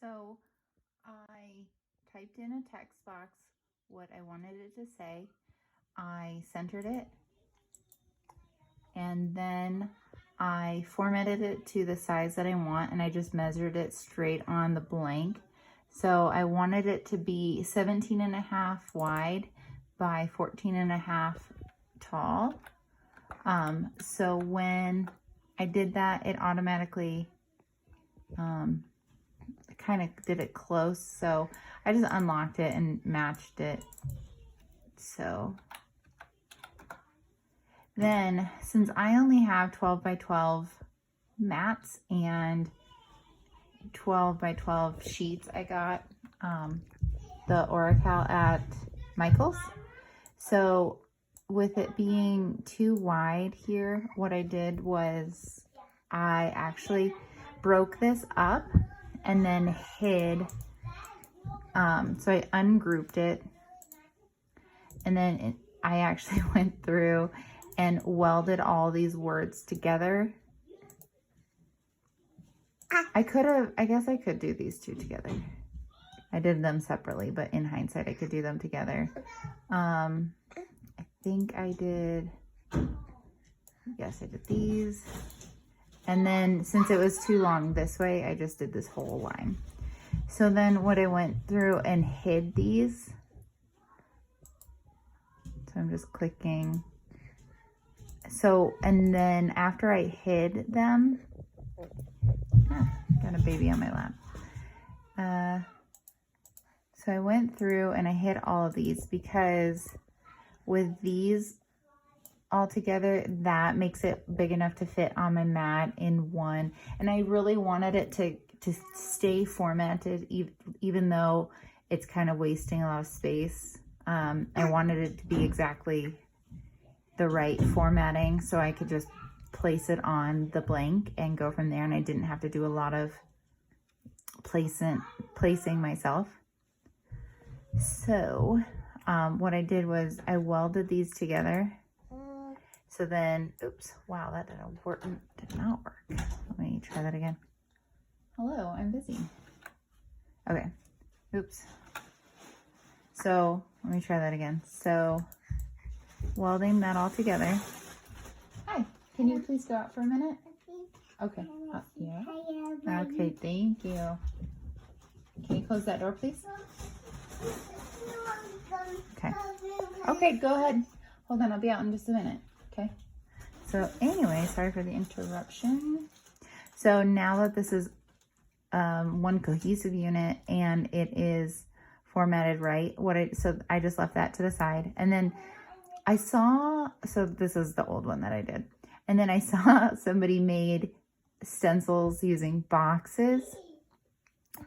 So I typed in a text box what I wanted it to say. I centered it, and then I formatted it to the size that I want, and I just measured it straight on the blank. So I wanted it to be 17.5 wide by 14.5 tall. So when I did that, it automatically kind of did it close. So I just unlocked it and matched it. So then, since I only have 12 by 12 mats and 12 by 12 sheets, I got the Oracal at Michael's. So with it being too wide here, what I did was I actually broke this up and then hid. So I ungrouped it, and then I actually went through and welded all these words together. I guess I could do these two together. I did them separately, but in hindsight, I could do them together. I think I did, yes, I did these. And then since it was too long this way, I just did this whole line. So then what I went through and hid these. So I'm just clicking. So, and then after I hid them, got a baby on my lap. So I went through and I hid all of these because with these all together, that makes it big enough to fit on my mat in one. And I really wanted it to stay formatted, even though it's kind of wasting a lot of space. I wanted it to be exactly the right formatting so I could just place it on the blank and go from there, and I didn't have to do a lot of placing myself. So what I did was I welded these together. So then, oops, wow, that did not work. Let me try that again. Hello, I'm busy. Okay, oops. So let me try that again. So welding that all together. Hi, can you please go out for a minute? Okay, yeah. Okay, thank you. Can you close that door, please? Okay. Okay, go ahead. Hold on, I'll be out in just a minute. Okay. So anyway, sorry for the interruption. So now that this is one cohesive unit and it is formatted right, so I just left that to the side, and then I saw, so this is the old one that I did, and then I saw somebody made stencils using boxes.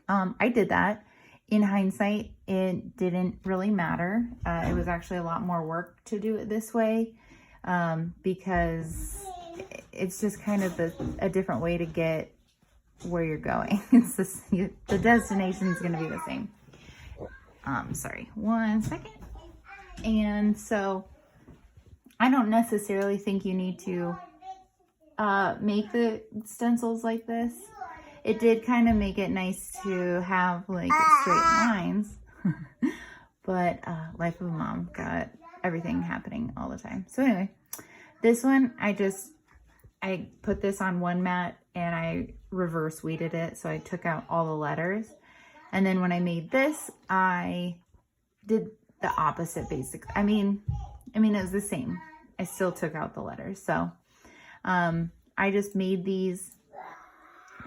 I did that. In hindsight, it didn't really matter. It was actually a lot more work to do it this way because it's just kind of a different way to get where you're going. It's just, the destination is going to be the same. Sorry, 1 second. And so I don't necessarily think you need to make the stencils like this. It did kind of make it nice to have like straight lines, but life of a mom, got everything happening all the time. So anyway, this one, I put this on one mat and I reverse weeded it. So I took out all the letters. And then when I made this, I did the opposite basically. I mean, it was the same. I still took out the letters. So I just made these.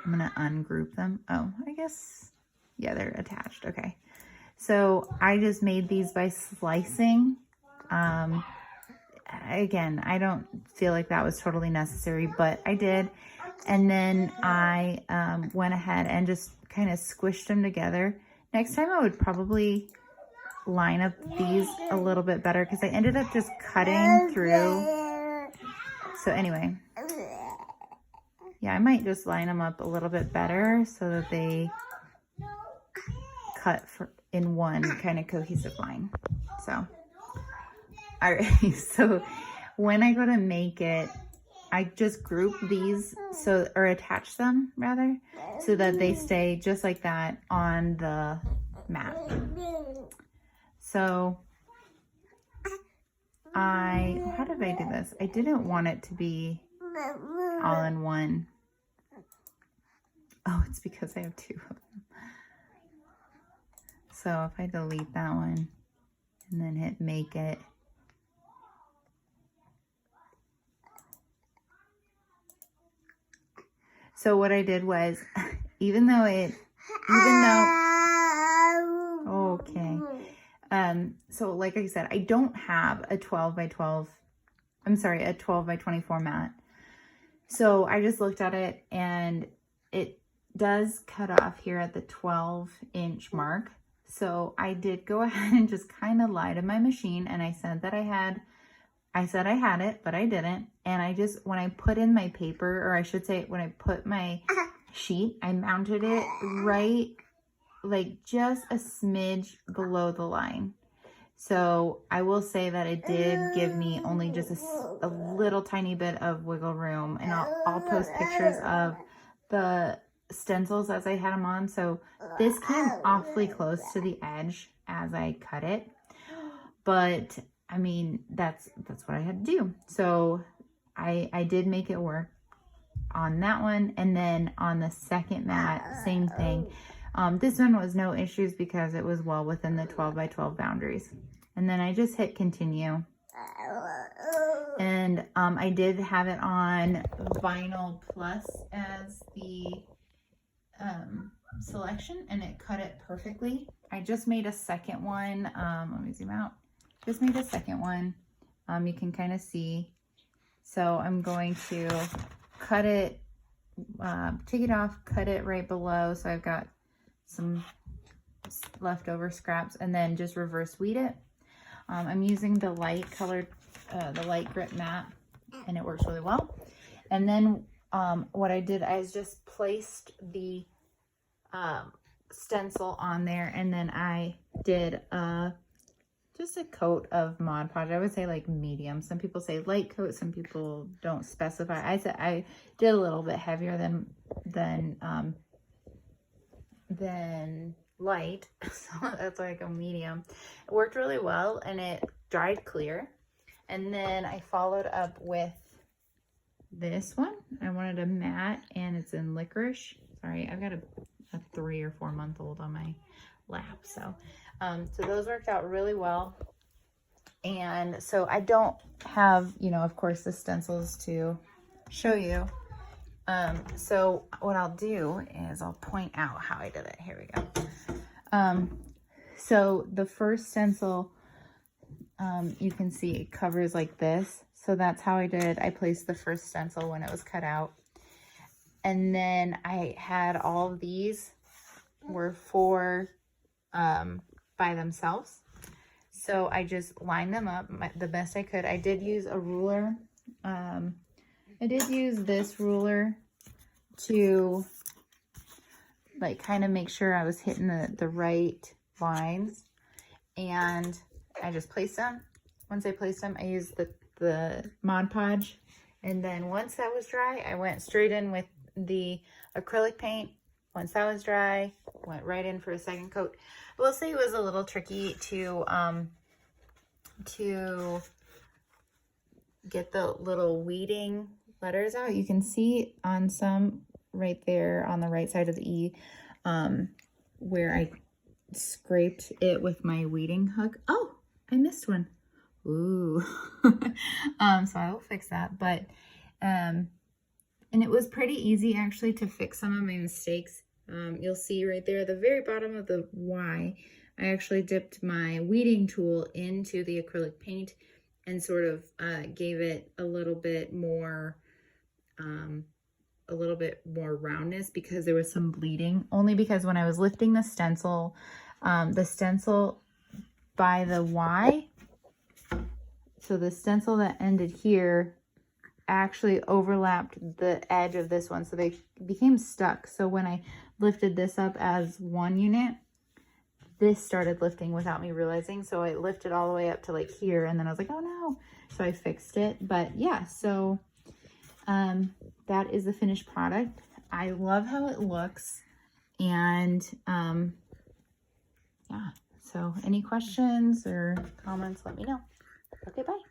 I'm going to ungroup them. Oh, I guess, yeah, they're attached. Okay. So I just made these by slicing. Again, I don't feel like that was totally necessary, but I did. And then I went ahead and just kind of squished them together. Next time I would probably line up these a little bit better because I ended up just cutting through. So anyway, yeah, I might just line them up a little bit better so that they cut in one kind of cohesive line. So, all right. So when I go to make it, I just group these or attach them rather, so that they stay just like that on the mat. So how did I do this? I didn't want it to be all in one. Oh, it's because I have two of them. So if I delete that one and then hit make it, so what I did was, so like I said, I don't have a 12 by 24 mat. So I just looked at it and it does cut off here at the 12-inch mark. So I did go ahead and just kind of lie to my machine, and I said that I had it, but I didn't. And I just, when I put in my paper, or I should say when I put my sheet, I mounted it right, like just a smidge below the line. So I will say that it did give me only just a little tiny bit of wiggle room, and I'll post pictures of the stencils as I had them on. So this came awfully close to the edge as I cut it, but I mean, that's what I had to do. So I did make it work on that one. And then on the second mat, same thing. This one was no issues because it was well within the 12 by 12 boundaries. And then I just hit continue. And I did have it on Vinyl Plus as the selection, and it cut it perfectly. I just made a second one. Let me zoom out. Just made a second one. You can kind of see. So I'm going to cut it, take it off, cut it right below. So I've got some leftover scraps, and then just reverse weed it. I'm using the light colored, the light grit mat, and it works really well. And then what I did is just placed the stencil on there, and then I did just a coat of Mod Podge. I would say like medium. Some people say light coat, some people don't specify. I said I did a little bit heavier than light, so that's like a medium. It worked really well, and it dried clear. And then I followed up with this one. I wanted a matte, and it's in licorice. Sorry, I've got a 3 or 4 month old on my lap, so those worked out really well. And so I don't have, of course, the stencils to show you. So what I'll do is I'll point out how I did it. Here we go. So the first stencil, you can see it covers like this. So that's how I did. I placed the first stencil when it was cut out. And then I had all of these were by themselves. So I just lined them up the best I could. I did use a ruler. I did use this ruler to like kind of make sure I was hitting the right lines, and I just placed them. Once I placed them, I used the Mod Podge, and then once that was dry, I went straight in with the acrylic paint. Once that was dry, went right in for a second coat. I will say it was a little tricky to get the little weeding letters out. You can see on some right there on the right side of the E, where I scraped it with my weeding hook. Oh, I missed one. Ooh. So I will fix that. But and it was pretty easy actually to fix some of my mistakes. You'll see right there at the very bottom of the Y, I actually dipped my weeding tool into the acrylic paint and sort of gave it a little bit more roundness, because there was some bleeding. Only because when I was lifting the stencil by the Y, so the stencil that ended here actually overlapped the edge of this one, so they became stuck. So when I lifted this up as one unit, this started lifting without me realizing. So I lifted all the way up to like here, and then I was like, oh no. So I fixed it. But yeah, so that is the finished product. I love how it looks. And yeah, so any questions or comments, let me know. Okay, bye.